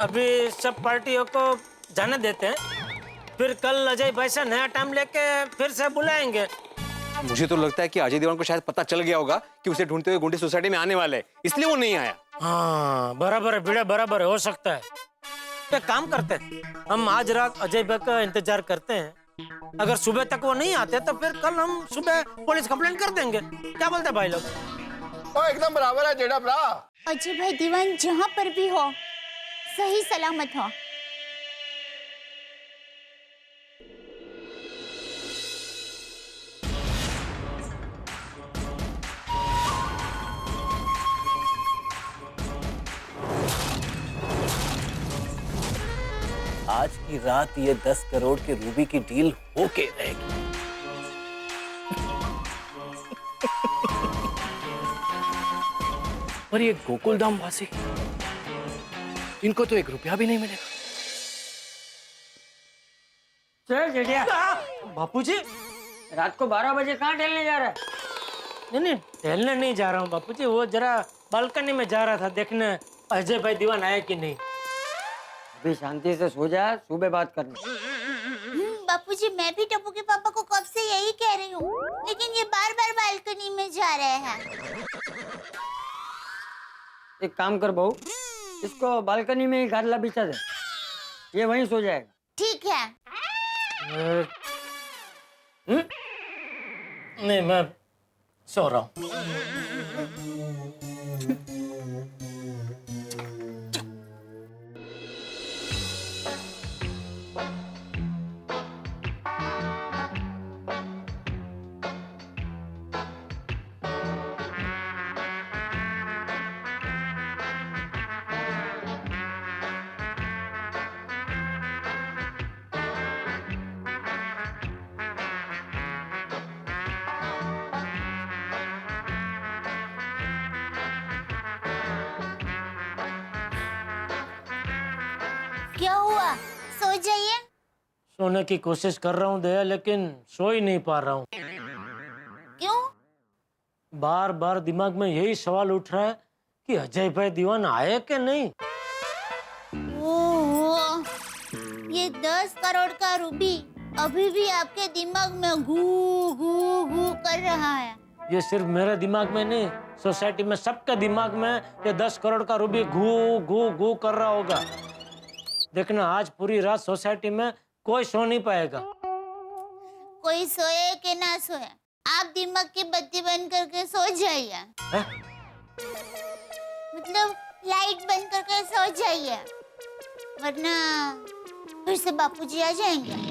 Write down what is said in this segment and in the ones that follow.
अभी सब पार्टियों को जाने देते हैं, फिर कल अजय भाई से नया टाइम लेके फिर से बुलाएंगे। मुझे तो लगता है कि अजय दीवान को शायद पता चल गया होगा कि उसे ढूंढते हुए गुंडी सोसाइटी में आने वाले हैं, इसलिए वो नहीं आया। हाँ बराबर है बेटा, बराबर है, हो सकता है। एक काम करते हैं, हम आज रात अजय भाई का इंतजार करते हैं। अगर सुबह तक वो नहीं आते तो फिर कल हम सुबह पुलिस कंप्लेंट कर देंगे। क्या बोलते हैं भाई लोग? एकदम बराबर है जेड़ा भरा। अजय भाई दीवान जहाँ पर भी हो, सही सलामत हो। आज की रात ये 10 करोड़ की रूबी की डील होके रहेगी। पर ये गोकुलधाम वासी, इनको तो 1 रुपया भी नहीं मिलेगा। चल जेठिया, बापूजी, रात को 12 बजे कहाँ टहलने जा रहा है? नहीं टहलने नहीं जा रहा हूँ बापूजी, वो जरा बालकनी में जा रहा था देखने अजय भाई दीवान आया कि नहीं। अभी शांति से सो जा, सुबह बात करना। बापूजी, मैं भी टप्पू के पापा को कब से यही कह रही हूँ, लेकिन ये बार-बार बालकनी में जा रहे हैं। एक काम कर बहू, इसको बालकनी में ही गादला बिछा दे, ये वहीं सो जाएगा। ठीक है। नहीं, मैं सो रहा हूँ। क्या हुआ? सो जाइए। सोने की कोशिश कर रहा हूँ दया, लेकिन सो ही नहीं पा रहा हूँ। क्यों? बार बार दिमाग में यही सवाल उठ रहा है कि अजय भाई दीवान आए कि नहीं। ओहो, ये 10 करोड़ का रूबी अभी भी आपके दिमाग में घू घू घू कर रहा है। ये सिर्फ मेरे दिमाग में नहीं, सोसाइटी में सबके दिमाग में ये 10 करोड़ का रूबी घू घू घू कर रहा होगा। देखना, आज पूरी रात सोसाइटी में कोई सो नहीं पाएगा। कोई सोए कि ना सोए, आप दिमाग की बत्ती बंद करके सो जाइए। मतलब लाइट बंद करके सो जाइए, वरना फिर से बापूजी आ जाएंगे।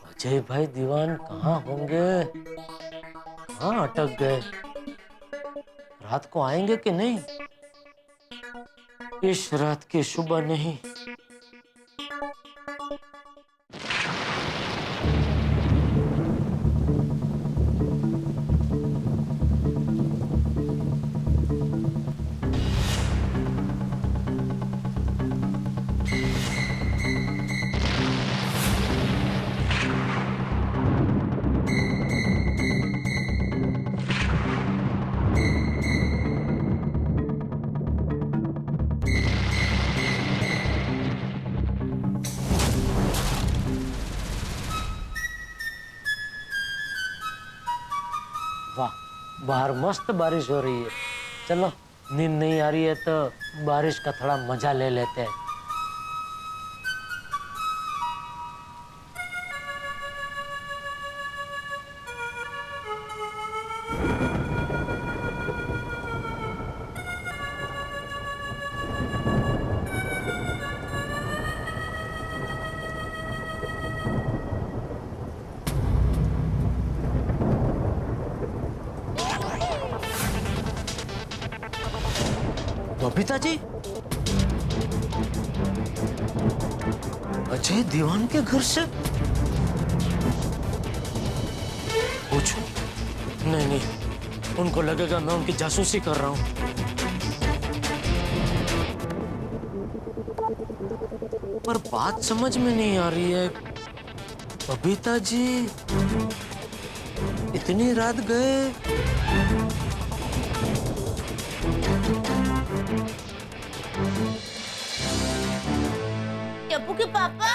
अजय भाई दीवान कहाँ होंगे? कहाँ अटक गए? रात को आएंगे कि नहीं? इस रात की सुबह नहीं। वाह, बाहर मस्त बारिश हो रही है। चलो, नींद नहीं आ रही है तो बारिश का थोड़ा मजा ले लेते हैं। बबीता जी, अजय दीवान के घर से पूछो? नहीं, उनको लगेगा मैं उनकी जासूसी कर रहा हूँ। पर बात समझ में नहीं आ रही है, बबीता जी इतनी रात गए? टप्पू के पापा।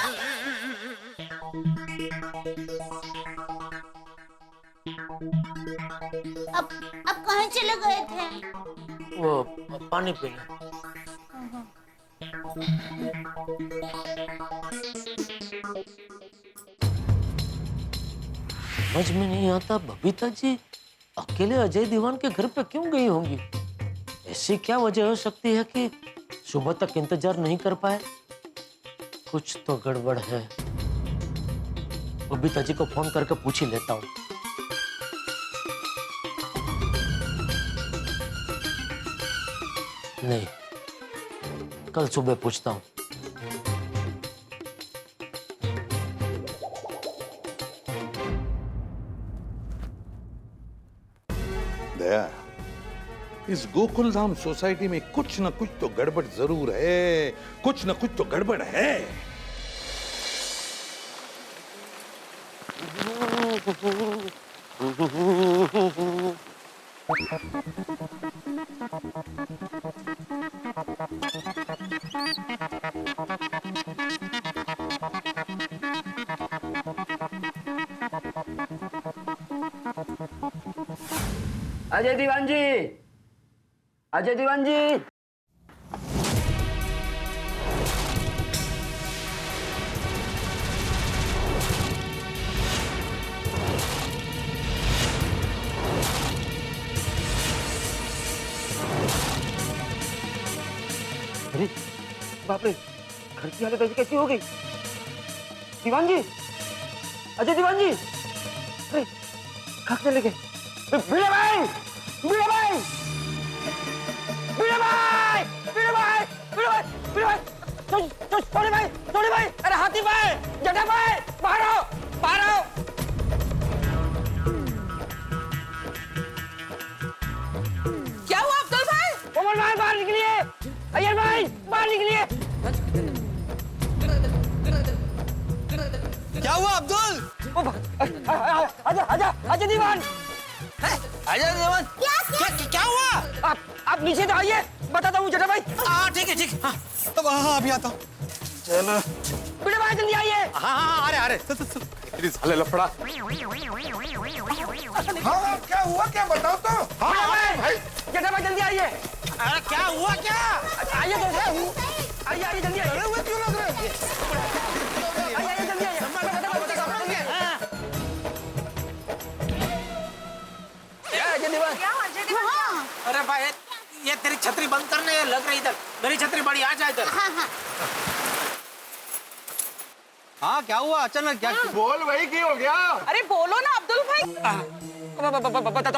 अब कहाँ चले गए थे? वो पानी पीने। समझ में नहीं आता बबीता जी अकेले अजय दीवान के घर पे क्यों गई होंगी? ऐसी क्या वजह हो सकती है कि सुबह तक इंतजार नहीं कर पाए? कुछ तो गड़बड़ है। बबीता जी को फोन करके पूछ ही लेता हूँ। नहीं, कल सुबह पूछता हूँ। दया, इस गोकुलधाम सोसाइटी में कुछ न कुछ तो गड़बड़ जरूर है, कुछ न कुछ तो गड़बड़ है। अजय दीवान जी, अजय दीवान जी। अरे बाप रे, घर की हालत ऐसी कैसी हो गई? दीवान जी, अजय दीवान जी, अरे कहाँ चले गए? भिड़े भाई, भिड़े भाई, भिड़े भाई, भिड़े भाई, भिड़े भाई, भिड़े भाई, सोनी भाई, सोनी भाई, अरे हाथी भाई, जटा भाई, बाहर आओ, बाहर आओ। क्या हुआ अब्दुल भाई? कोमल भाई बाहर निकलिए, अय्यर भाई बाहर निकलिए। क्या हुआ अब्दुल? आजा, आजा, अजय दीवान। अजय दीवान क्या हुआ? आप नीचे तो आइए, बताता हूँ जटा भाई। हाँ ठीक है ठीक। हाँ तो हाँ अभी आता हूँ। चलो भिड़े भाई जल्दी आइए। हाँ हाँ अरे अरे इतनी साले लफड़ा। हाँ क्या हुआ क्या बताओ तो। हाँ भाई, जटा भाई जल्दी आइए। अरे क्या हुआ क्या? आइए तो, आइए आइए जल्दी आइए। हुए क्यों लग रहे? आइए आइए जल्दी आइए। अजय दीवान। हाँ अरे भाई ये तेरी छतरी बंद करने लग रही इधर। मेरी छतरी बड़ी, आ जा इधर। हाँ हाँ। हाँ क्या हुआ अचानक? क्या बोल भाई क्या हो गया? अरे बोलो ना अब्दुल भाई।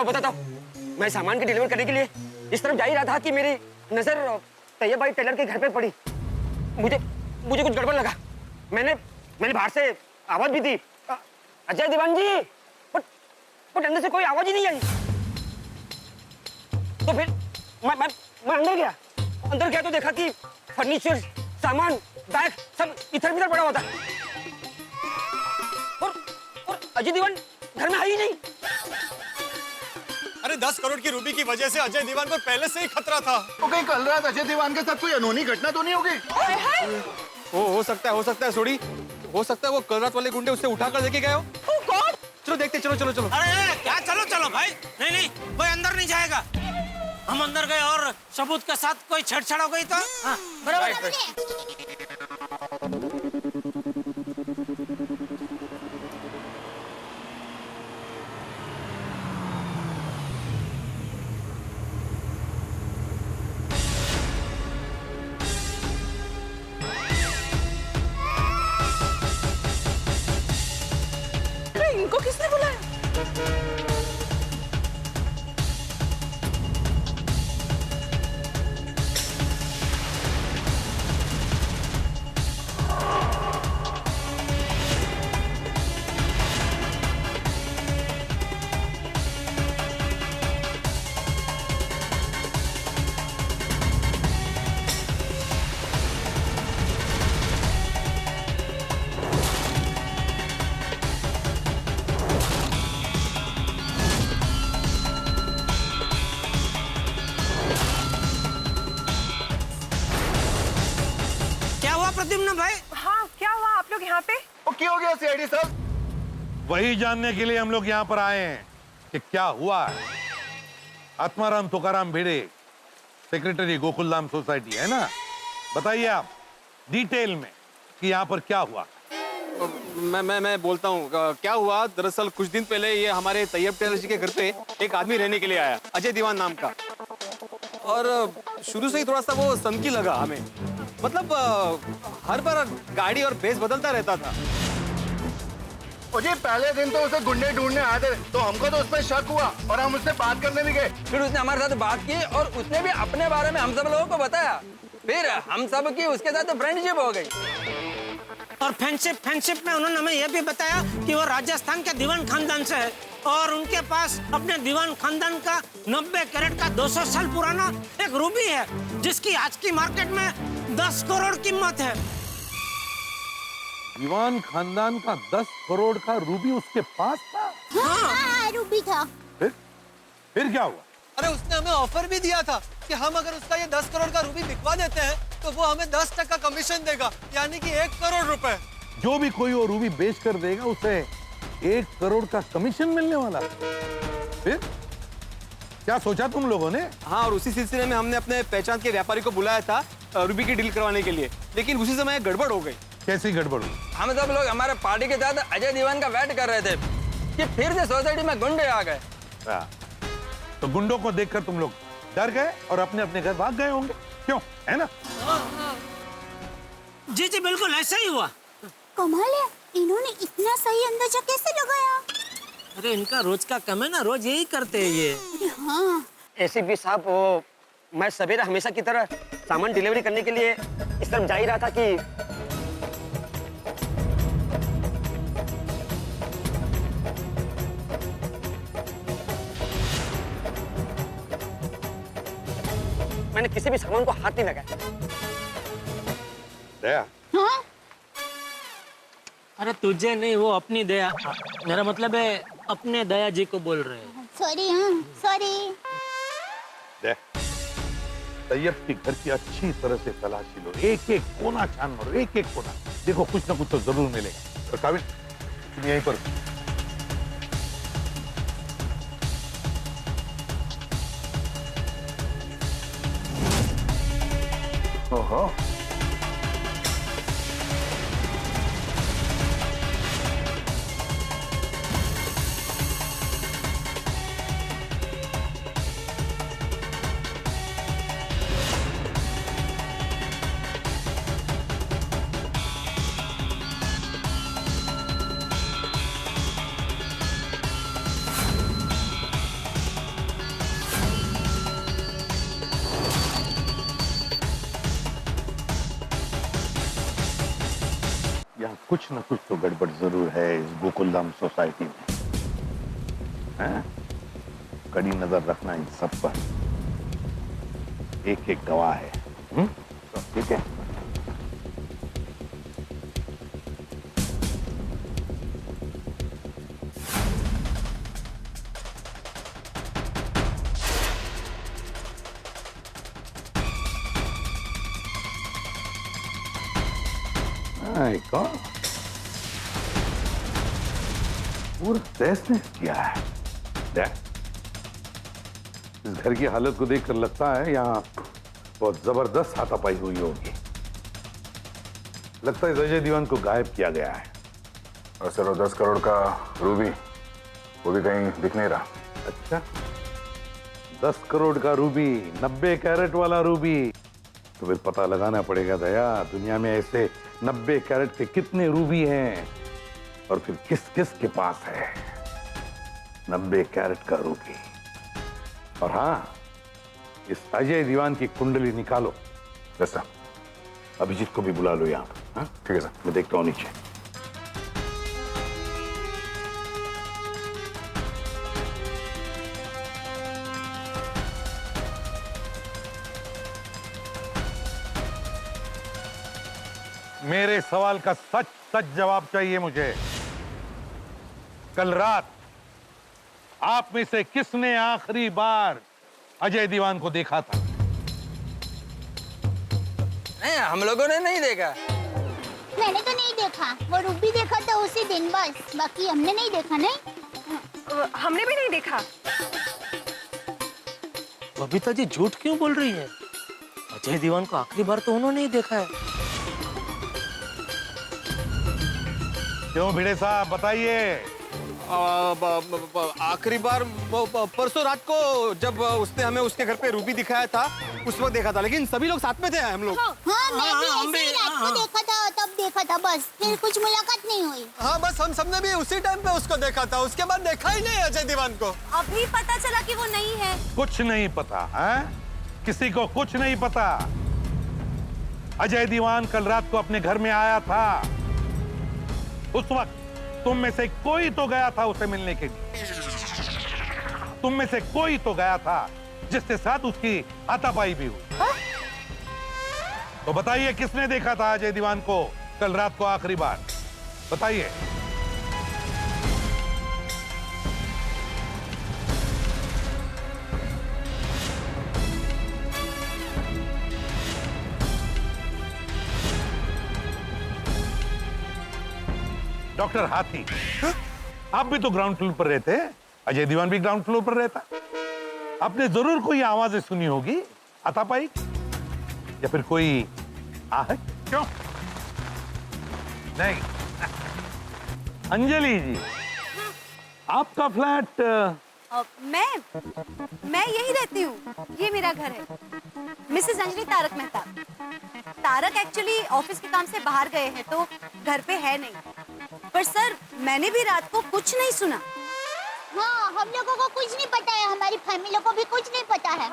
बताता हूँ। मैं सामान की डिलीवर करने के लिए इस तरफ जा ही रहा था कि मेरी नजर तैयब भाई टेलर के घर पे पड़ी। मुझे कुछ गड़बड़ लगा। मैंने बाहर से आवाज भी दी, अजय दीवान जी, बट अंदर से कोई आवाज ही नहीं आई। तो फिर मैं अंदर गया। अंदर गया तो देखा कि फर्नीचर, सामान, बैग सब इधर पड़ा हुआ था। और अजय दीवान घर में है ही नहीं। अरे 10 करोड़ की रूबी की वजह से अजय दीवान को पहले से ही खतरा था। तो कहीं कल रात अजय दीवान के साथ कोई अनहोनी घटना तो नहीं होगी? हो सकता है सोडी। हो सकता है वो कल रात वाले गुंडे उससे उठाकर लेके गए हो। चलो देखते, चलो। अरे क्या चलो भाई? नहीं कोई अंदर नहीं जाएगा। हम अंदर गए और सबूत के साथ कोई छेड़छाड़ हो गई तो हाँ, बराबर। इनको किसने बुलाया? प्रद्युम्न भाई। हाँ क्या हुआ आप लोग यहाँ पे? वो क्या हो गया सीआईडी साहब? वही जानने के लिए हम लोग यहाँ पर आए हैं कि क्या हुआ है। आत्माराम तुकाराम भिड़े, सेक्रेटरी गोकुलधाम सोसाइटी, है ना? बताइए आप डिटेल में कि यहाँ पर क्या हुआ। मैं बोलता हूँ क्या हुआ। दरअसल कुछ दिन पहले ये हमारे तैयब टेलर जी के घर पे एक आदमी रहने के लिए आया, अजय दीवान नाम का। और शुरू से ही थोड़ा सा वो सनकी लगा हमें। मतलब हर बार गाड़ी और भेस बदलता रहता था। ओ जी पहले दिन तो उसे गुंडे ढूंढने आए थे, तो हमको तो उस पर शक हुआ और हम उससे बात करने भी गए। फिर उसने हमारे साथ बात की और उसने भी अपने बारे में हम सब लोगों को बताया। फिर हम सब की उसके साथ फ्रेंडशिप हो गई। और फ्रेंडशिप में उन्होंने हमें यह भी बताया कि वो राजस्थान के दीवान खानदान से है और उनके पास अपने दीवान खानदान का 90 कैरेट का 200 साल पुराना एक रूबी है, जिसकी आज की मार्केट में 10 करोड़ कीमत है। दीवान खानदान का 10 करोड़ का रूबी उसके पास था? हाँ, रूबी था। फिर क्या हुआ? अरे उसने हमें ऑफर भी दिया था कि हम अगर उसका ये 10 करोड़ का रूबी बिकवा देते हैं तो वो हमें 10% कमीशन देगा, यानी कि 1 करोड़ रुपए। जो भी कोई वो रूबी बेच कर देगा उसे 1 करोड़ का कमीशन मिलने वाला। फिर क्या सोचा तुम लोगों ने? हाँ, और उसी सिलसिले में हमने अपने पहचान के व्यापारी को बुलाया था रूबी की डील करवाने के लिए, लेकिन उसी समय गड़बड़ हो गई। कैसी गड़बड़ हुई? हम सब लोग हमारे पार्टी के साथ अजय दीवान का वेट कर रहे थे कि फिर से सोसाइटी में गुंडे आ गए। तो गुंडों को देखकर तुम लोग डर गए और अपने अपने घर भाग गए होंगे, क्यों? है ना? जी जी बिल्कुल ऐसा ही हुआ। कमाल है, इन्होंने इतना सही अंदाजा कैसे लगाया? अरे इनका रोज का काम है ना, रोज यही करते हैं ये। अरे हाँ, एसीपी साहब, वो मैं सवेरा हमेशा की तरह सामान डिलीवरी करने के लिए इस तरफ जा ही रहा था कि मैंने किसी भी सामान को हाथ नहीं लगाया। दया, हाँ? अरे तुझे नहीं, वो अपनी दया, मेरा मतलब है अपने दया जी को बोल रहे हैं। सॉरी, हाँ सॉरी। दया, तैयब के घर की अच्छी तरह से तलाशी लो, एक एक कोना छान मारो, एक एक कोना। देखो कुछ ना कुछ तो जरूर मिलेगा। और काबिल, तुम यहीं पर। ओहो, यहाँ कुछ ना कुछ तो गड़बड़ जरूर है इस गोकुलधाम सोसाइटी में। हैं? कड़ी नजर रखना इन सब पर। एक एक गवाह है। ठीक है? कौन? पूरा तहस नहस किया है। इस घर की हालत को देखकर लगता है यहाँ बहुत जबरदस्त हाथापाई हुई होगी। लगता है अजय दीवान को गायब किया गया है। और सर वो 10 करोड़ का रूबी, वो भी कहीं दिख नहीं रहा। अच्छा, 10 करोड़ का रूबी, 90 कैरेट वाला रूबी, तो फिर पता लगाना पड़ेगा दया, दुनिया में ऐसे 90 कैरेट के कितने रूबी हैं और फिर किस किस के पास है 90 कैरेट का रूबी। और हाँ, इस अजय दीवान की कुंडली निकालो। जैसा अभिजीत को भी बुला लो यहाँ पर। हाँ? ठीक है सर, मैं देखता हूँ नीचे। मेरे सवाल का सच सच जवाब चाहिए मुझे। कल रात आप में से किसने आखिरी बार अजय दीवान को देखा था? नहीं, हम लोगों ने नहीं देखा। मैंने तो नहीं देखा, वो रूबी देखा था उसी दिन बस, बाकी हमने नहीं देखा। नहीं, हमने भी नहीं देखा। बबीता जी झूठ क्यों बोल रही है? अजय दीवान को आखिरी बार तो उन्होंने ही देखा है। क्यों भिड़े साहब बताइए। आखिरी बार परसों रात को जब उसने हमें उसके घर पे रूबी दिखाया था उस वक्त देखा था, लेकिन सभी लोग साथ में थे हम लोग। हाँ, मैं भी ऐसे ही रात को देखा था, तब देखा था बस, फिर कुछ मुलाकात नहीं हुई। हाँ बस हम सबने भी उसी टाइम पे उसको देखा था, उसके बाद देखा ही नहीं अजय दीवान को। अभी पता चला कि वो नहीं है। कुछ नहीं पता है, किसी को कुछ नहीं पता। अजय दीवान कल रात को अपने घर में आया था। उस वक्त तुम में से कोई तो गया था उसे मिलने के लिए। तुम में से कोई तो गया था जिसके साथ उसकी हाथापाई भी हुई। तो बताइए किसने देखा था अजय दीवान को कल रात को आखिरी बार? बताइए। डॉक्टर हाथी, आप भी तो ग्राउंड फ्लोर पर रहते हैं, अजय दीवान भी ग्राउंड फ्लोर पर रहता। आपने जरूर कोई आवाजें सुनी होगी, हाथापाई या फिर कोई आहट। क्यों नहीं? अंजलि जी, आपका फ्लैट मैं यही रहती हूँ, ये मेरा घर है। Mrs Anjali Taarak Mehta. Taarak actually office के काम से बाहर गए हैं तो घर पे है नहीं। पर सर मैंने भी रात को कुछ नहीं सुना। हाँ, हम लोगों को कुछ नहीं पता है, हमारी फैमिली को भी कुछ नहीं पता है।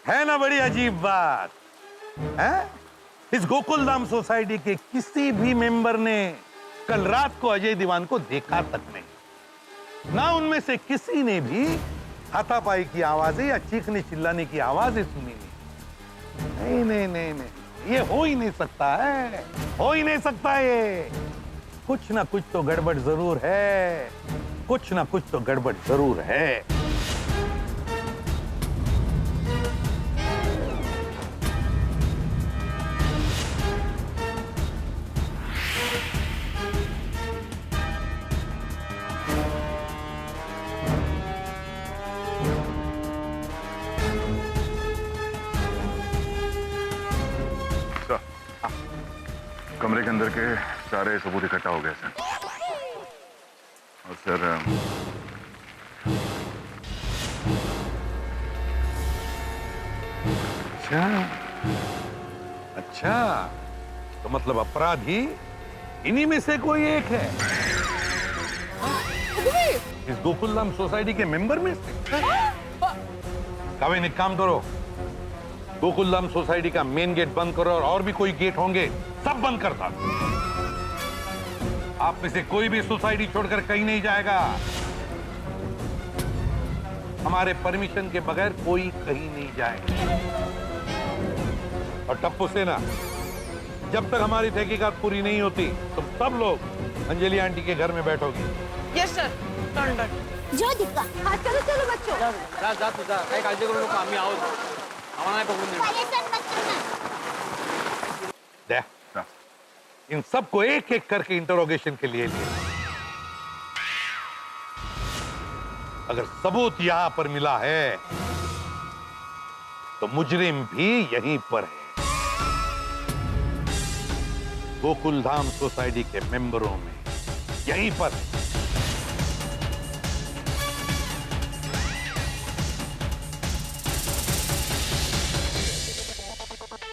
है ना बड़ी अजीब बात है? इस गोकुलधाम सोसाइटी के किसी भी मेंबर ने कल रात को अजय दीवान को देखा तक नहीं। ना उनमें से किसी ने भी हाथापाई की आवाजें या चीखने चिल्लाने की आवाजें सुनी नहीं। नहीं नहीं नहीं, ये हो ही नहीं सकता है, हो ही नहीं सकता ये। कुछ ना कुछ तो गड़बड़ जरूर है, कुछ ना कुछ तो गड़बड़ जरूर है। कमरे के अंदर के सारे सबूत इकट्ठा हो गए सर। और सर अच्छा अच्छा, तो मतलब अपराधी इन्हीं में से कोई एक है, इस गोकुलधाम सोसाइटी के मेंबर में से। काविन, एक काम करो, गोकुलधाम सोसाइटी का मेन गेट बंद करो और भी कोई गेट होंगे सब बंद कर दो। आप में से कोई भी सोसाइटी छोड़कर कहीं नहीं जाएगा। हमारे परमिशन के बगैर कोई कहीं नहीं जाएगा। और टप्पू सेना, जब तक हमारी तहकीकात पूरी नहीं होती तुम सब लोग अंजलि आंटी के घर में बैठोगी। Yes sir. Done done. जो दिक्का हाँ चलो चलो बच्चों। जा जा तू जा, काही काळजी करू नको, आम्ही आहोत, आम्हाला नाही पकडून देणार। परेशान मत करना। देख, इन सबको एक एक करके इंटरोगेशन के लिए लिया। अगर सबूत यहां पर मिला है तो मुजरिम भी यहीं पर है, गोकुलधाम सोसाइटी के मेंबरों में, यहीं पर।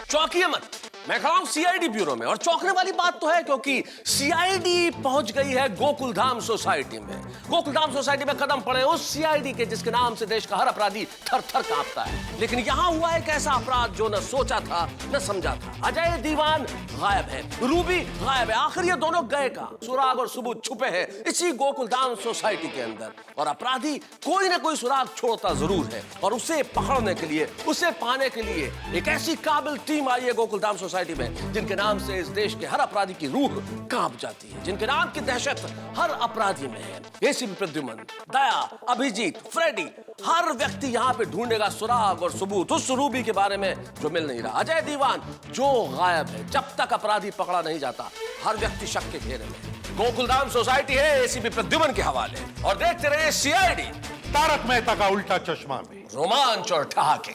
चौंकिए मत, मैं खड़ा हूं सीआईडी ब्यूरो में, और चौंकने वाली बात तो है क्योंकि सीआईडी पहुंच गई है गोकुलधाम सोसाइटी में। गोकुलधाम सोसाइटी में कदम पड़े उस सीआईडी के जिसके नाम से देश का हर अपराधी थर थर कांपता है। लेकिन यहां हुआ एक ऐसा अपराध जो न सोचा था न समझा था। अजय दीवान गायब है, रूबी गायब है, आखिर ये दोनों गए कहां? सुराग और सबूत छुपे हैं इसी गोकुलधाम सोसाइटी के अंदर, और अपराधी कोई ना कोई सुराग छोड़ता जरूर है। और उसे पकड़ने के लिए, उसे पाने के लिए एक ऐसी काबिल टीम आई है गोकुलधाम सोसाइटी सोसाइटी में, जिनके नाम से इस देश के हर अपराधी की रूह कांप जाती है, जिनके नाम की दहशत हर अपराधी में है। एसीपी प्रद्युमन, दया, अभिजीत, फ्रेडी, हर व्यक्ति यहाँ पे ढूंढेगा सुराग और सबूत उस रूबी के बारे में जो मिल नहीं रहा। अजय दीवान जो गायब है। जब तक अपराधी पकड़ा नहीं जाता, हर व्यक्ति शक के घेरे में। गोकुलधाम सोसाइटी है एसीपी प्रद्युमन के हवाले। और देखते रहे सीआईडी तारक मेहता का उल्टा चश्मा में रोमांच और ठहाके।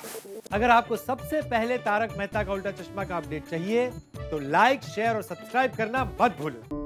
अगर आपको सबसे पहले तारक मेहता का उल्टा चश्मा का अपडेट चाहिए तो लाइक, शेयर और सब्सक्राइब करना मत भूलें।